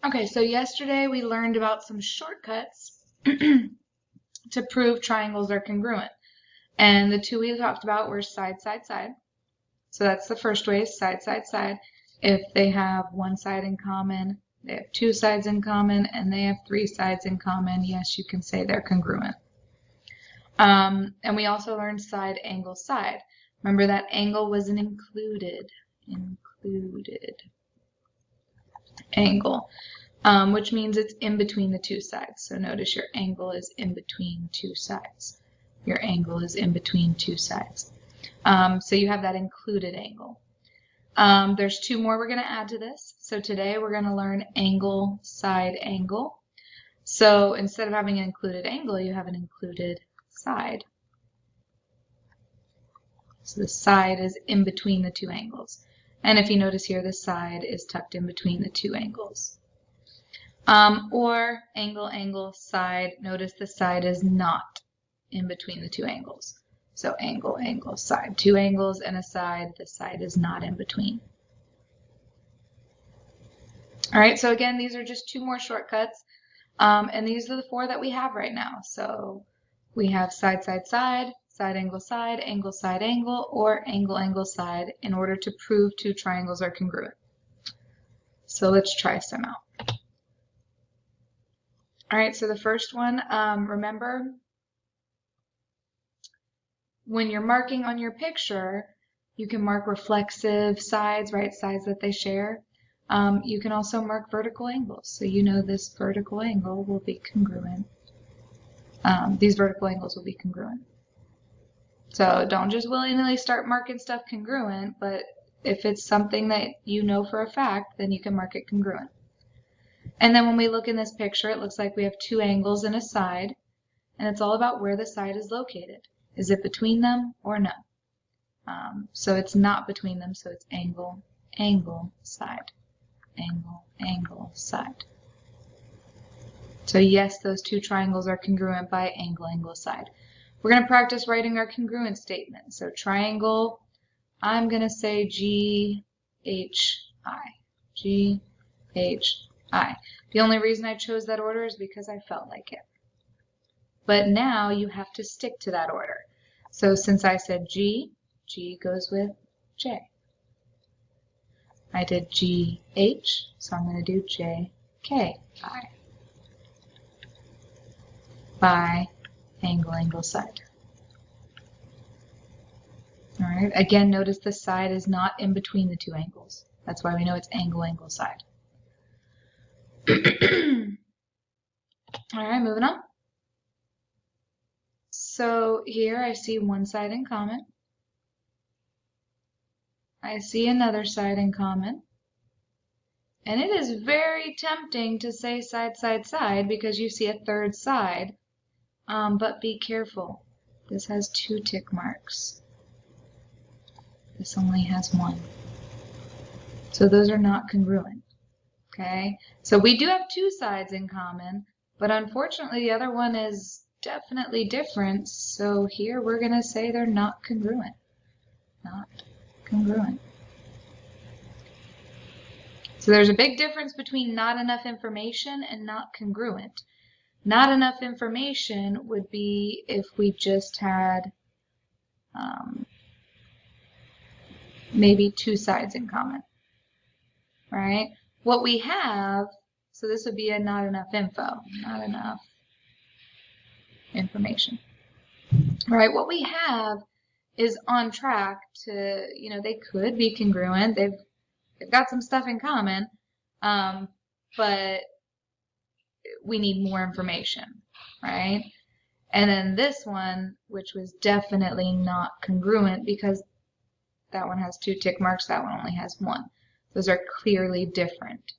Okay, so yesterday we learned about some shortcuts to prove triangles are congruent. And the two we talked about were side, side, side. So that's the first way, side, side, side. If they have one side in common, they have two sides in common, and they have three sides in common, yes, you can say they're congruent. And we also learned side, angle, side. Remember that angle was an included angle, which means it's in between the two sides. So notice your angle is in between two sides. Your angle is in between two sides. So you have that included angle. There's two more we're going to add to this. So today we're going to learn angle, side, angle. So instead of having an included angle, you have an included side. So the side is in between the two angles. And if you notice here, the side is tucked in between the two angles. Or angle, angle, side. Notice the side is not in between the two angles. So angle, angle, side. Two angles and a side. The side is not in between. All right, so again, these are just two more shortcuts. And these are the four that we have right now. So we have side, side, side, side, angle, side, angle, or angle, angle, side in order to prove two triangles are congruent. So let's try some out. All right, so the first one, remember, when you're marking on your picture, you can mark reflexive sides, right, sides that they share. You can also mark vertical angles. So you know this vertical angle will be congruent. These vertical angles will be congruent. So don't just willy-nilly start marking stuff congruent, but if it's something that you know for a fact, then you can mark it congruent. And then when we look in this picture, it looks like we have two angles and a side, and it's all about where the side is located. Is it between them or no? So it's not between them, so it's angle, angle, side. Angle, angle, side. So yes, those two triangles are congruent by angle, angle, side. We're going to practice writing our congruent statement. So triangle, I'm going to say GHI. GHI. The only reason I chose that order is because I felt like it. But now you have to stick to that order. So since I said G, G goes with J. I did GH, so I'm going to do JKI. By angle, angle, side. All right, again, notice the side is not in between the two angles. That's why we know it's angle, angle, side. All right, moving on. So here I see one side in common. I see another side in common. And it is very tempting to say side, side, side because you see a third side. But be careful. This has two tick marks. This only has one. So those are not congruent. Okay? So we do have two sides in common, but unfortunately the other one is definitely different. So here we're going to say they're not congruent. Not congruent. So there's a big difference between not enough information and not congruent. Not enough information would be if we just had maybe two sides in common, right? What we have, so this would be a not enough info, not enough information, right? What we have is on track to, they could be congruent. They've got some stuff in common, but we need more information, right? And then this one, which was definitely not congruent because that one has two tick marks, that one only has one. Those are clearly different.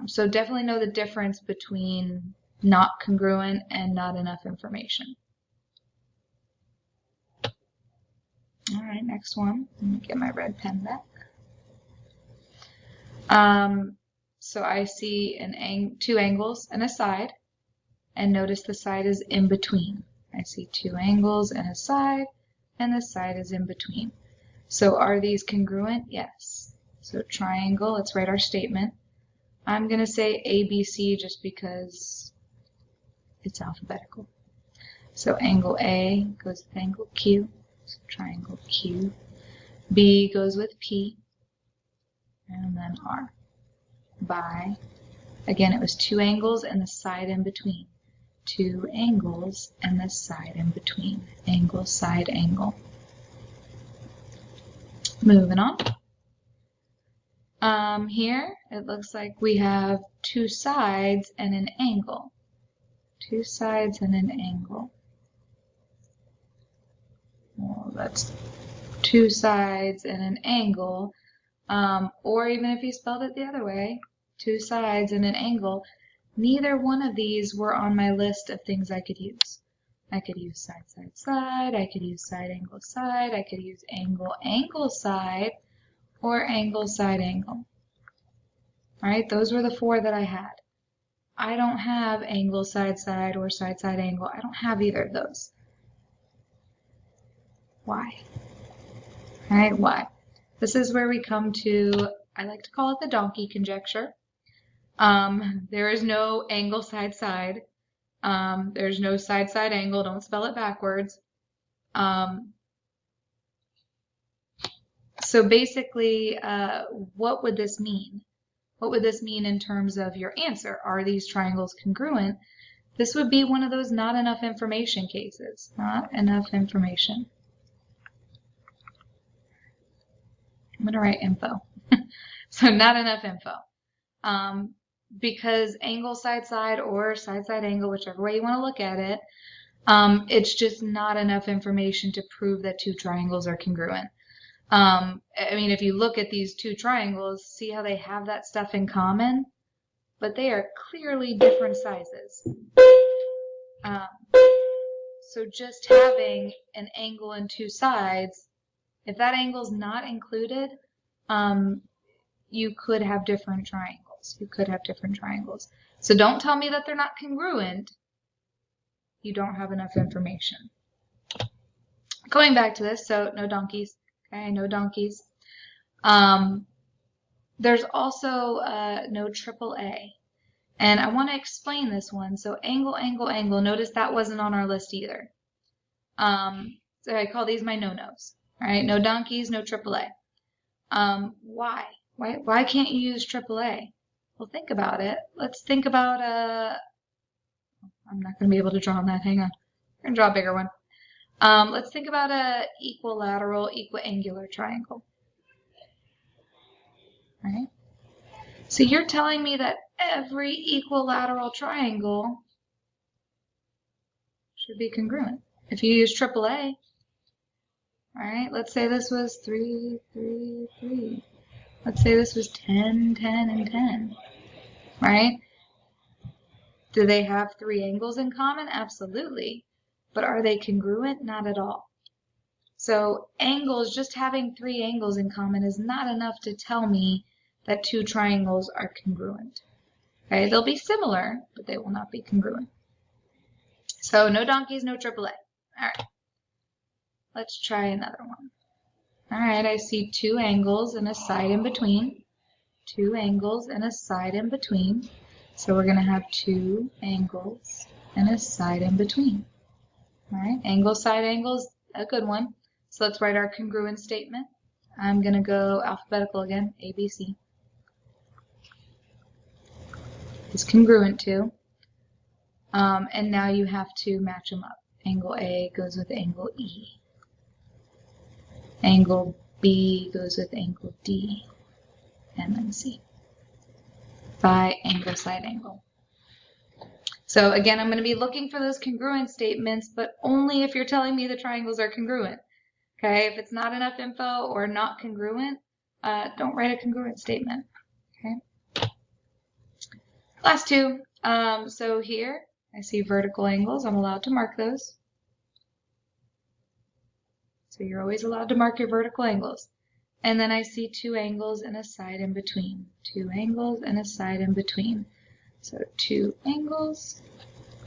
So definitely know the difference between not congruent and not enough information. All right, next one. Let me get my red pen back. So I see two angles and a side, and notice the side is in between. I see two angles and a side, and the side is in between. So are these congruent? Yes. So triangle, let's write our statement. I'm going to say ABC just because it's alphabetical. So angle A goes with angle Q, so triangle Q. B goes with P, and then R. By, again, it was 2 angles and the side in between. 2 angles and the side in between. Angle, side, angle. Moving on. Here, it looks like we have 2 sides and an angle. 2 sides and an angle. Well, that's 2 sides and an angle. Or even if you spelled it the other way, 2 sides and an angle. Neither one of these were on my list of things I could use. I could use side, side, side. I could use side, angle, side. I could use angle, angle, side, or angle, side, angle. All right, those were the 4 that I had. I don't have angle, side, side, or side, side, angle. I don't have either of those. Why? All right, why? This is where we come to, I like to call it the donkey conjecture. There is no angle, side, side. There's no side, side, angle. Don't spell it backwards. So basically, what would this mean? What would this mean in terms of your answer? Are these triangles congruent? This would be one of those not enough information cases. Not enough information. I'm going to write info. So not enough info. Because angle, side, side, or side, side, angle, whichever way you want to look at it, it's just not enough information to prove that 2 triangles are congruent. I mean, if you look at these 2 triangles, see how they have that stuff in common? But they are clearly different sizes. So just having an angle and 2 sides, if that angle's not included, you could have different triangles. You could have different triangles. So don't tell me that they're not congruent. You don't have enough information. Going back to this, so no donkeys. Okay, no donkeys. There's also no AAA. And I want to explain this one. So angle, angle, angle. Notice that wasn't on our list either. So I call these my no-nos. All right, no donkeys, no AAA. Why? Why can't you use AAA? Well, think about it. Let's think about I'm not going to be able to draw on that. Hang on. I'm going to draw a bigger one. Let's think about a equilateral, equiangular triangle. All right? So you're telling me that every equilateral triangle should be congruent. If you use AAA, all right, let's say this was 3, 3, 3. Let's say this was 10, 10, and 10, right? Do they have 3 angles in common? Absolutely. But are they congruent? Not at all. So angles, just having 3 angles in common is not enough to tell me that 2 triangles are congruent. Okay, they'll be similar, but they will not be congruent. So no donkeys, no AAA. All right. Let's try another one. All right, I see 2 angles and a side in between. 2 angles and a side in between. So we're going to have 2 angles and a side in between. All right, angle, side, angle is a good one. So let's write our congruent statement. I'm going to go alphabetical again, ABC. It's congruent too. And now you have to match them up. Angle A goes with angle E. Angle B goes with angle D. And then C. By angle, side, angle. So again, I'm going to be looking for those congruent statements, but only if you're telling me the triangles are congruent. Okay, if it's not enough info or not congruent, don't write a congruent statement. Okay. Last 2. So here, I see vertical angles. I'm allowed to mark those. So you're always allowed to mark your vertical angles. And then I see 2 angles and a side in between. 2 angles and a side in between. So 2 angles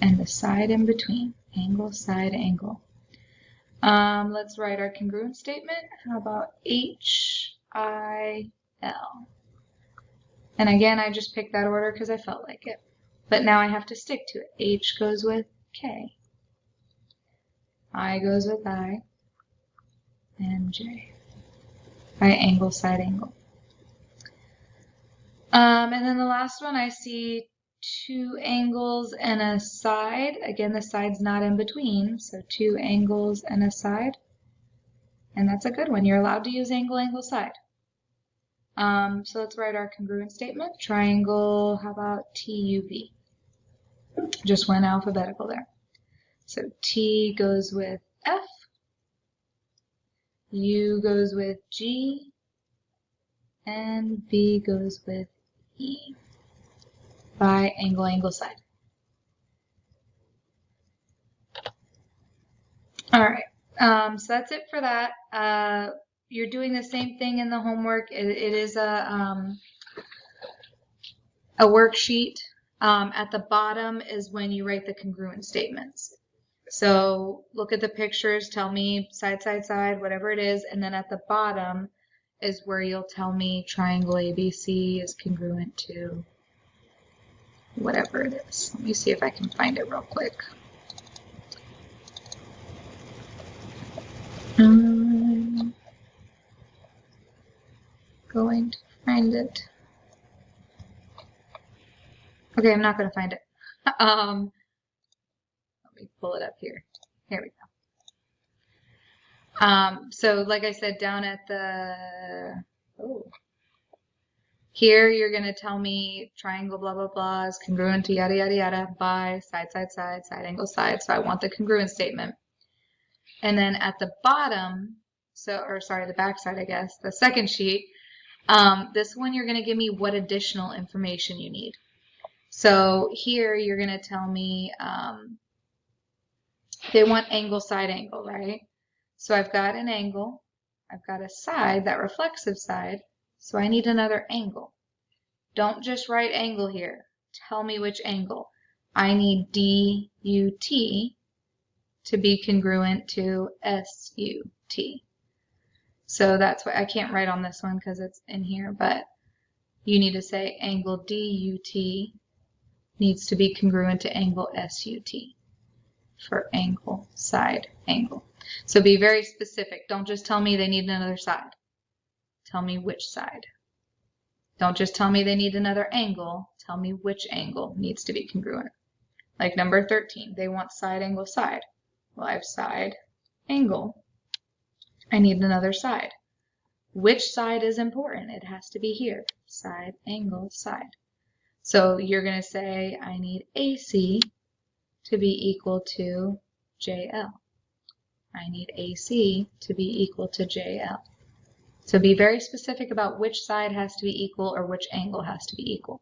and the side in between. Angle, side, angle. Let's write our congruent statement. How about HIL? And again, I just picked that order because I felt like it. But now I have to stick to it. H goes with K. I goes with I. And J. By angle, side, angle. And then the last one, I see 2 angles and a side. Again, the side's not in between, so 2 angles and a side. And that's a good one. You're allowed to use angle, angle, side. So let's write our congruent statement. Triangle, how about TUV? Just went alphabetical there. So T goes with F, U goes with G, and V goes with E. By angle, angle, side. All right, so that's it for that. You're doing the same thing in the homework. It is a worksheet. At the bottom is when you write the congruent statements. So look at the pictures, tell me side, side, side, whatever it is, and then at the bottom is where you'll tell me triangle ABC is congruent to whatever it is. Let me see if I can find it real quick. Going to find it. Okay, I'm not going to find it. Let me pull it up here. Here we go. So like I said, down at the, here you're going to tell me triangle blah, blah, blah is congruent to yada, yada, yada by side, side, side, side, angle, side. So I want the congruent statement. And then at the bottom, the back side, I guess, the second sheet, this one you're going to give me what additional information you need. So here you're going to tell me they want angle, side, angle, right? So I've got an angle, I've got a side, that reflexive side, so I need another angle. Don't just write angle here. Tell me which angle. I need DUT to be congruent to SUT. So that's why I can't write on this one because it's in here, but you need to say angle DUT needs to be congruent to angle SUT for angle, side, angle. So be very specific. Don't just tell me they need another side. Tell me which side. Don't just tell me they need another angle. Tell me which angle needs to be congruent. Like number 13, they want side, angle, side. Well, I have side, angle. I need another side. Which side is important? It has to be here. Side, angle, side. So you're going to say, I need AC to be equal to JL. I need AC to be equal to JL. So be very specific about which side has to be equal or which angle has to be equal.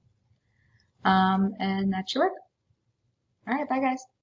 And that's your work. All right, bye guys.